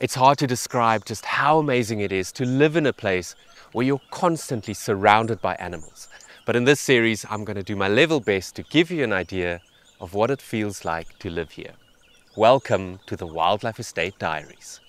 It's hard to describe just how amazing it is to live in a place where you're constantly surrounded by animals. But in this series, I'm going to do my level best to give you an idea of what it feels like to live here. Welcome to the Wildlife Estate Diaries.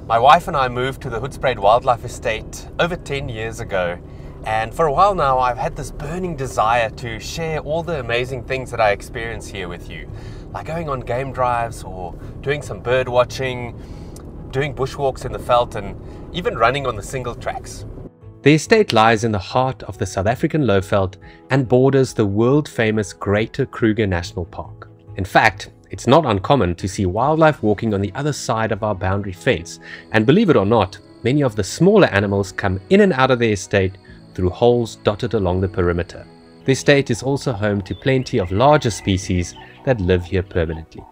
My wife and I moved to the Hoedspruit Wildlife Estate over 10 years ago, and for a while now I've had this burning desire to share all the amazing things that I experience here with you, like going on game drives or doing some bird watching, doing bushwalks in the veld, and even running on the single tracks. The estate lies in the heart of the South African Lowveld and borders the world-famous Greater Kruger National Park. In fact, it's not uncommon to see wildlife walking on the other side of our boundary fence, and believe it or not, many of the smaller animals come in and out of the estate through holes dotted along the perimeter. The estate is also home to plenty of larger species that live here permanently.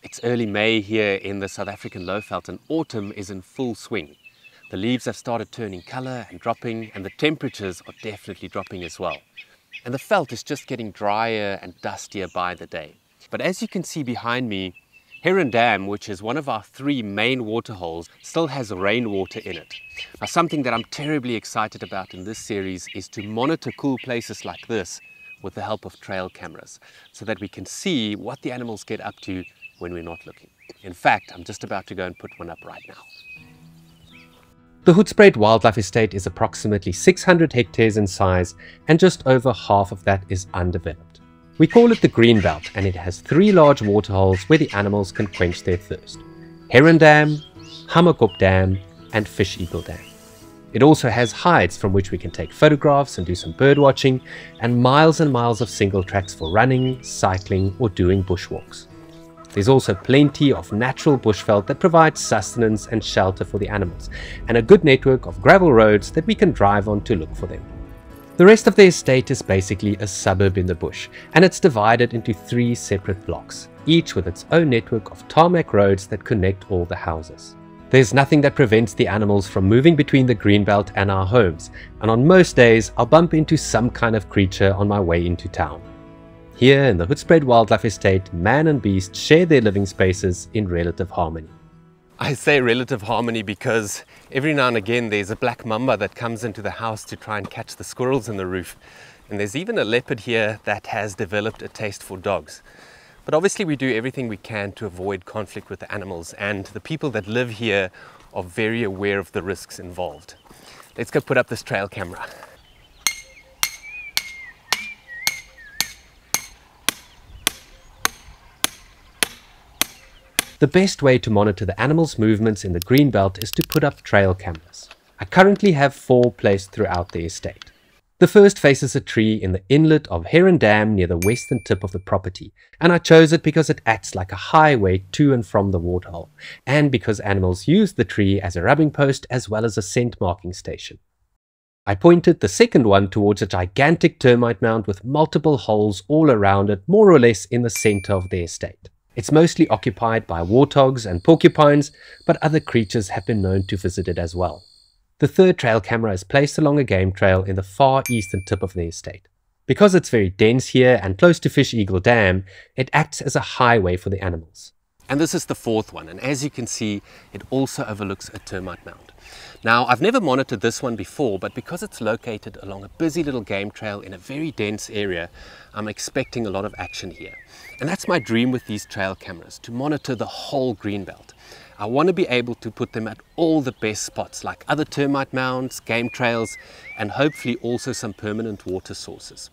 It's early May here in the South African Lowveld and autumn is in full swing. The leaves have started turning colour and dropping, and the temperatures are definitely dropping as well. And the veld is just getting drier and dustier by the day. But as you can see behind me, Heron Dam, which is one of our 3 main waterholes, still has rainwater in it. Now, something that I'm terribly excited about in this series is to monitor cool places like this with the help of trail cameras, so that we can see what the animals get up to when we're not looking. In fact, I'm just about to go and put one up right now. The Hoedspruit Wildlife Estate is approximately 600 hectares in size, and just over half of that is undeveloped. We call it the Green Belt, and it has 3 large waterholes where the animals can quench their thirst: Heron Dam, Hammerkop Dam, and Fish Eagle Dam. It also has hides from which we can take photographs and do some bird watching, and miles of single tracks for running, cycling, or doing bushwalks. There's also plenty of natural bushveld that provides sustenance and shelter for the animals, and a good network of gravel roads that we can drive on to look for them. The rest of the estate is basically a suburb in the bush, and it's divided into 3 separate blocks, each with its own network of tarmac roads that connect all the houses. There's nothing that prevents the animals from moving between the greenbelt and our homes, and on most days I'll bump into some kind of creature on my way into town. Here in the Hoedspruit Wildlife Estate, man and beast share their living spaces in relative harmony. I say relative harmony because every now and again there's a black mamba that comes into the house to try and catch the squirrels in the roof. And there's even a leopard here that has developed a taste for dogs. But obviously we do everything we can to avoid conflict with the animals, and the people that live here are very aware of the risks involved. Let's go put up this trail camera. The best way to monitor the animals' movements in the green belt is to put up trail cameras. I currently have 4 placed throughout the estate. The first faces a tree in the inlet of Heron Dam near the western tip of the property, and I chose it because it acts like a highway to and from the waterhole, and because animals use the tree as a rubbing post as well as a scent marking station. I pointed the second one towards a gigantic termite mound with multiple holes all around it, more or less in the center of the estate. It's mostly occupied by warthogs and porcupines, but other creatures have been known to visit it as well. The third trail camera is placed along a game trail in the far eastern tip of the estate. Because it's very dense here and close to Fish Eagle Dam, it acts as a highway for the animals. And this is the fourth one, and as you can see, it also overlooks a termite mound. Now, I've never monitored this one before, but because it's located along a busy little game trail in a very dense area, I'm expecting a lot of action here. And that's my dream with these trail cameras, to monitor the whole greenbelt. I want to be able to put them at all the best spots, like other termite mounds, game trails, and hopefully also some permanent water sources.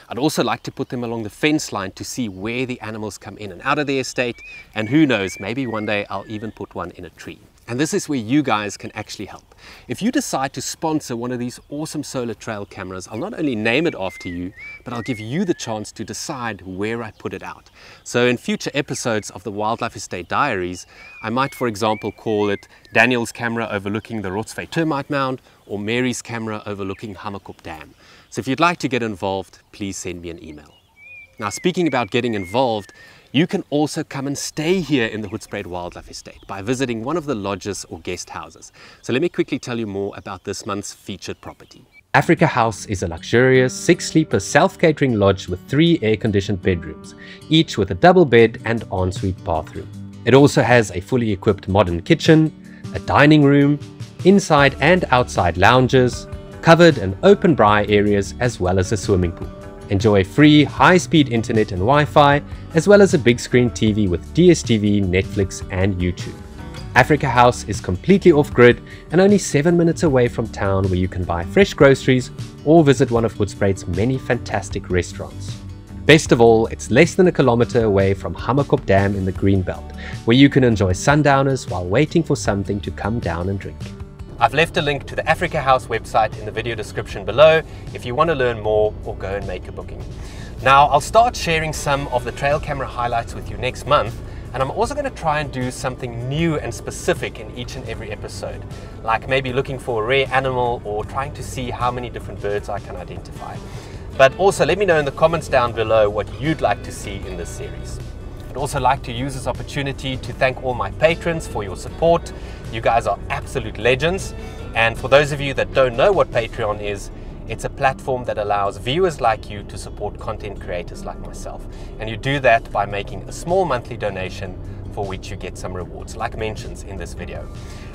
I'd also like to put them along the fence line to see where the animals come in and out of the estate, and who knows, maybe one day I'll even put one in a tree. And this is where you guys can actually help. If you decide to sponsor one of these awesome solar trail cameras, I'll not only name it after you, but I'll give you the chance to decide where I put it out. So in future episodes of the Wildlife Estate Diaries, I might, for example, call it Daniel's camera overlooking the Rotsvay termite mound, or Mary's camera overlooking Hammerkop Dam. So if you'd like to get involved, please send me an email. Now, speaking about getting involved, you can also come and stay here in the Hoedspruit Wildlife Estate by visiting one of the lodges or guest houses. So let me quickly tell you more about this month's featured property. Africa House is a luxurious 6-sleeper self-catering lodge with 3 air-conditioned bedrooms, each with a double bed and ensuite bathroom. It also has a fully equipped modern kitchen, a dining room, inside and outside lounges, covered and open braai areas, as well as a swimming pool. Enjoy free high-speed internet and Wi-Fi, as well as a big screen TV with DSTV, Netflix and YouTube. Africa House is completely off-grid and only 7 minutes away from town, where you can buy fresh groceries or visit one of Hoedspruit's many fantastic restaurants. Best of all, it's less than a kilometer away from Hammerkop Dam in the Greenbelt, where you can enjoy sundowners while waiting for something to come down and drink. I've left a link to the Africa House website in the video description below if you want to learn more or go and make a booking. Now, I'll start sharing some of the trail camera highlights with you next month, and I'm also going to try and do something new and specific in each and every episode, like maybe looking for a rare animal or trying to see how many different birds I can identify. But also let me know in the comments down below what you'd like to see in this series. I'd also like to use this opportunity to thank all my patrons for your support. You guys are absolute legends. And for those of you that don't know what Patreon is, it's a platform that allows viewers like you to support content creators like myself. And you do that by making a small monthly donation, for which you get some rewards, like mentions in this video.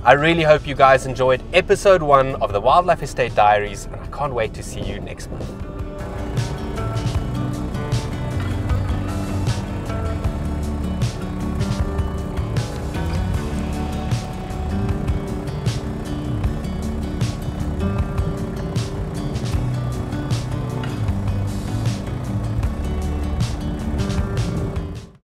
I really hope you guys enjoyed episode 1 of the Wildlife Estate Diaries, and I can't wait to see you next month.